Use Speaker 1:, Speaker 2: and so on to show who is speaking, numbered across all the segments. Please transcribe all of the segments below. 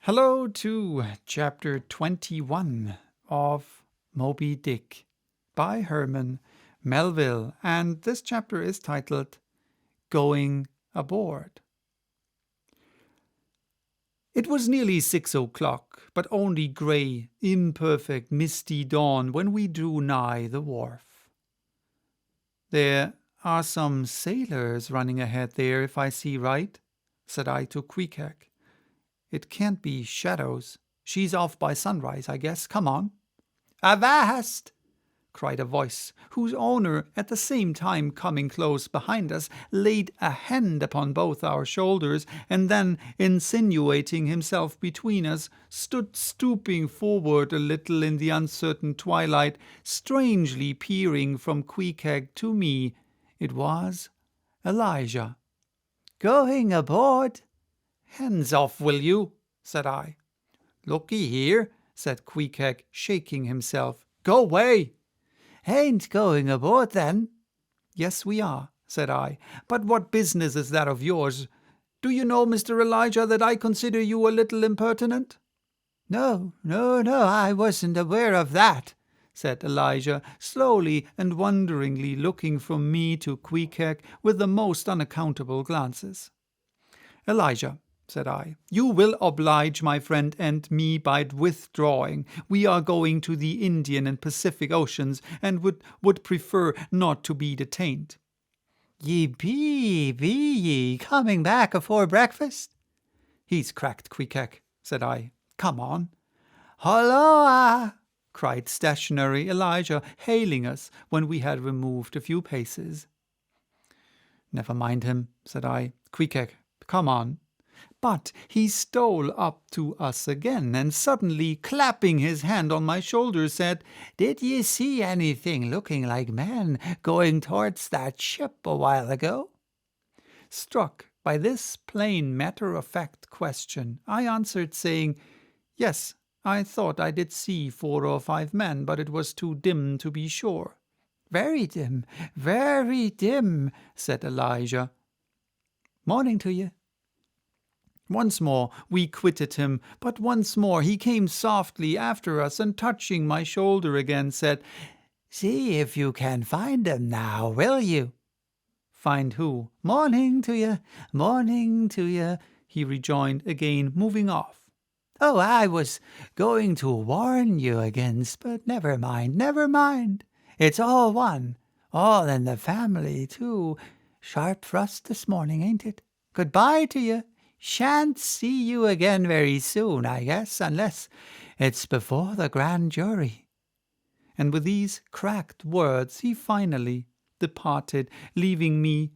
Speaker 1: Hello to chapter 21 of Moby Dick by Herman Melville, and this chapter is titled Going Aboard. It was nearly 6 o'clock, but only grey, imperfect, misty dawn when we drew nigh the wharf. "There are some sailors running ahead there, if I see right," said I to Queequeg. "It can't be Shadows. She's off by sunrise, I guess. Come on." "Avast!" cried a voice, whose owner, at the same time coming close behind us, laid a hand upon both our shoulders, and then, insinuating himself between us, stood stooping forward a little in the uncertain twilight, strangely peering from Queequeg to me. It was Elijah. "Going aboard?" "Hands off, will you?" said I. "Looky here," said Queequeg, shaking himself. "Go away." "Ain't going aboard, then?" "Yes, we are," said I. "But what business is that of yours? Do you know, Mr. Elijah, that I consider you a little impertinent?" No, I wasn't aware of that," said Elijah, slowly and wonderingly looking from me to Queequeg with the most unaccountable glances. "Elijah," said I, "you will oblige my friend and me by withdrawing. We are going to the Indian and Pacific Oceans, and would prefer not to be detained." Be ye coming back afore breakfast?" "He's cracked, Queequeg," said I. "Come on." "Holloa!" cried stationary Elijah, hailing us when we had removed a few paces. "Never mind him," said I. "Queequeg, come on." But he stole up to us again, and suddenly clapping his hand on my shoulder said, "Did ye see anything looking like men going towards that ship a while ago?" Struck by this plain matter-of-fact question, I answered, saying, "Yes, I thought I did see 4 or 5 men, but it was too dim to be sure." Very dim, said Elijah. "Morning to you." Once more we quitted him, but once more he came softly after us, and touching my shoulder again, said, "See if you can find 'em now, will you?" "Find who?" Morning to you," he rejoined, again moving off. "Oh, I was going to warn you against, but never mind. It's all one, all in the family, too. Sharp thrust this morning, ain't it? Goodbye to you. Shan't see you again very soon, I guess, unless it's before the grand jury." And with these cracked words he finally departed, leaving me,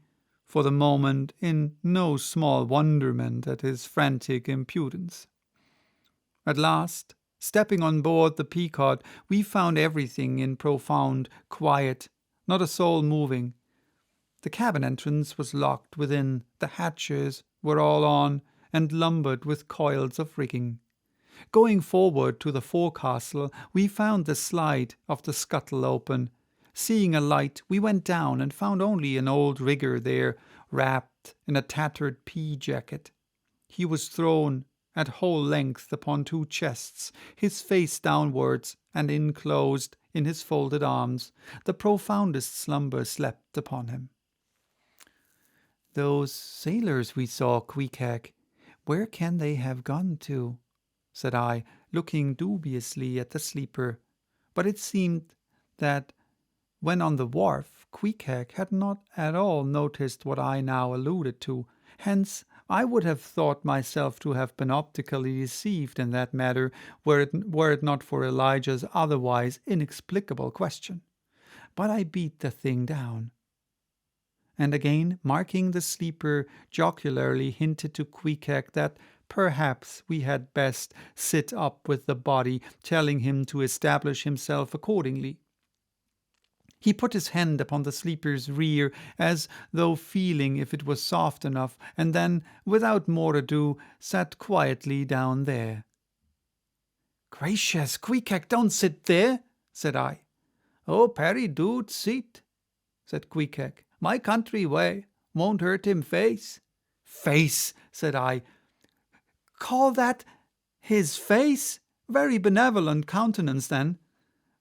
Speaker 1: for the moment, in no small wonderment at his frantic impudence. At last, stepping on board the Pequod, we found everything in profound quiet, not a soul moving. The cabin entrance was locked within, the hatches were all on, and lumbered with coils of rigging. Going forward to the forecastle, we found the slide of the scuttle open. Seeing a light, we went down and found only an old rigger there, wrapped in a tattered pea-jacket. He was thrown at whole length upon 2 chests, his face downwards, and enclosed in his folded arms. The profoundest slumber slept upon him. "Those sailors we saw, Queequeg, where can they have gone to?" said I, looking dubiously at the sleeper. But it seemed that when on the wharf, Queequeg had not at all noticed what I now alluded to. Hence I would have thought myself to have been optically deceived in that matter, were it not for Elijah's otherwise inexplicable question. But I beat the thing down, and again marking the sleeper, jocularly hinted to Queequeg that perhaps we had best sit up with the body, telling him to establish himself accordingly. He put his hand upon the sleeper's rear, as though feeling if it was soft enough, and then, without more ado, sat quietly down there. "Gracious, Queequeg, don't sit there," said I. "Oh, Perry, do sit," said Queequeg. "My country way. Won't hurt him face." "Face," said I. "Call that His face? Very benevolent countenance, then.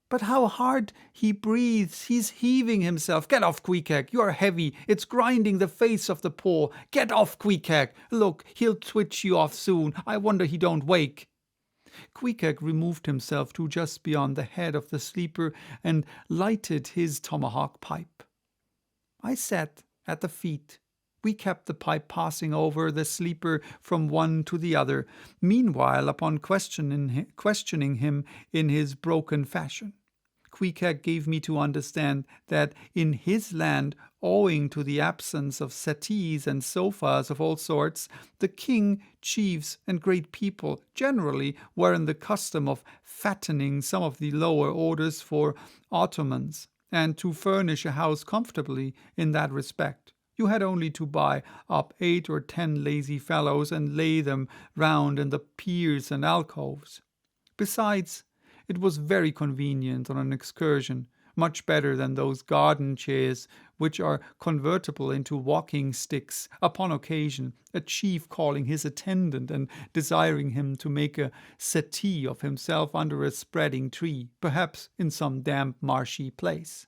Speaker 1: But how hard he breathes. He's heaving himself. Get off, Queequeg. You are heavy. It's grinding the face of the poor. Get off, Queequeg. Look, he'll twitch you off soon. I wonder he don't wake. Queequeg removed himself to just beyond the head of the sleeper and lighted his tomahawk pipe. I sat at the feet. We kept the pipe passing over the sleeper from one to the other, meanwhile upon questioning him in his broken fashion. Queequeg gave me to understand that in his land, owing to the absence of settees and sofas of all sorts, the king, chiefs, and great people generally were in the custom of fattening some of the lower orders for ottomans, and to furnish a house comfortably in that respect. You had only to buy up 8 or 10 lazy fellows and lay them round in the piers and alcoves. Besides, it was very convenient on an excursion, much better than those garden chairs which are convertible into walking sticks upon occasion, a chief calling his attendant and desiring him to make a settee of himself under a spreading tree, perhaps in some damp marshy place.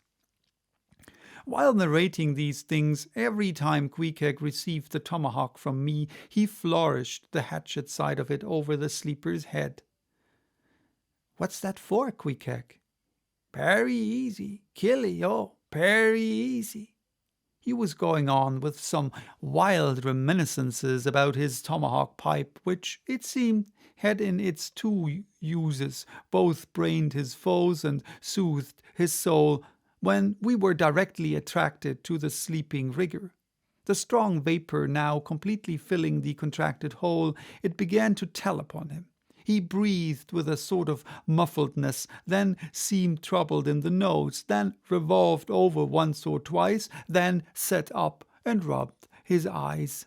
Speaker 1: While narrating these things, every time Queequeg received the tomahawk from me, he flourished the hatchet side of it over the sleeper's head. "What's that for, Queequeg?" "Very easy. Killy, oh, very easy." He was going on with some wild reminiscences about his tomahawk pipe, which, it seemed, had in its two uses both brained his foes and soothed his soul, when we were directly attracted to the sleeping rigger. The strong vapor now completely filling the contracted hole, it began to tell upon him. He breathed with a sort of muffledness, then seemed troubled in the nose, then revolved over once or twice, then sat up and rubbed his eyes.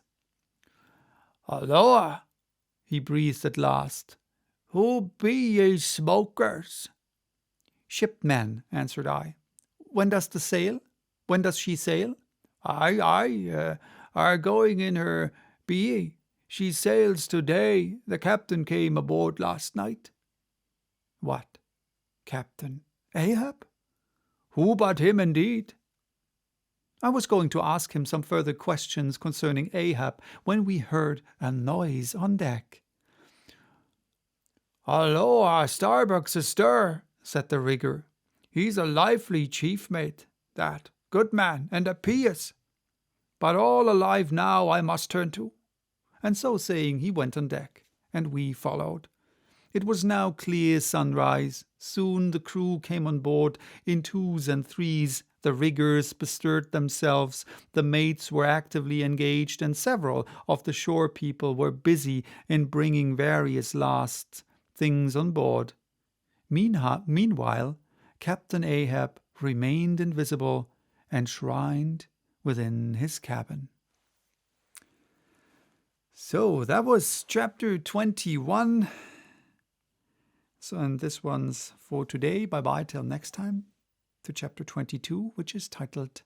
Speaker 1: "Halloa," he breathed at last. "Who be ye smokers?" "Shipmen," answered I. When does she sail?" Aye, are going in her, be ye? She sails today. The captain came aboard last night." "What, Captain Ahab?" "Who but him, indeed?" I was going to ask him some further questions concerning Ahab when we heard a noise on deck. "Halloa, Starbuck's astir," said the rigger. "He's a lively chief mate, that, good man, and a pious. But all alive now I must turn to." And so saying, he went on deck, and we followed. It was now clear sunrise. Soon the crew came on board in 2s and 3s. The riggers bestirred themselves, the mates were actively engaged, and several of the shore people were busy in bringing various last things on board. Meanwhile, Captain Ahab remained invisible, enshrined within his cabin. So that was chapter 21. And this one's for today. Bye-bye till next time, to chapter 22, which is titled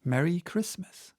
Speaker 1: Merry Christmas.